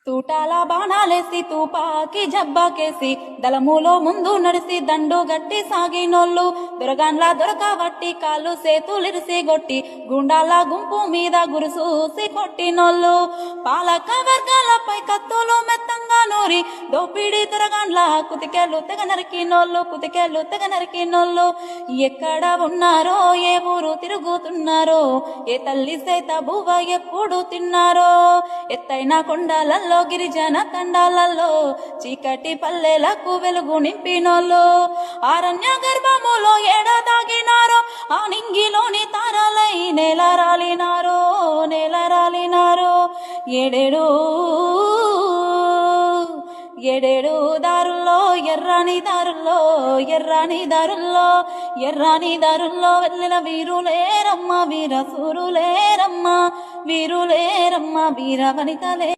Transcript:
తూటాల బాణాలేసి తూపాకి జబ్బాకేసి దళములో ముందు నడిసి దండు గట్టి సాగినోళ్ళు దొరగాన్లా దొరకబట్టి కాళ్ళు సేతులిరిసి గొట్టి గుండాల గుంపు మీద గురుసూసి కొట్టినోళ్ళు పాలక వర్గాలపై కత్తులు మెత్తంగా నూరి దోపిడి దొరగాన్లా కుతికెళ్ళు తెగ నరికినోళ్ళు ఎక్కడ ఉన్నారో ఏ ఊరు తిరుగుతున్నారో ఏ తల్లి సేత బువ్వ ఎప్పుడు తిన్నారో ఎత్తైన కొండలలో గిరిజన తండాలలో చీకటి పల్లెలకు వెలుగు నింపినోళ్ళు అరణ్య గర్భములో ఏడాదాగినారో ఆ నింగిలోని తారలై నేల రాలినారో ఏడేడు దారుల్లో ఎర్రాని దారుల్లో వెళ్ళిన వీరులేరమ్మ వీర వనితలే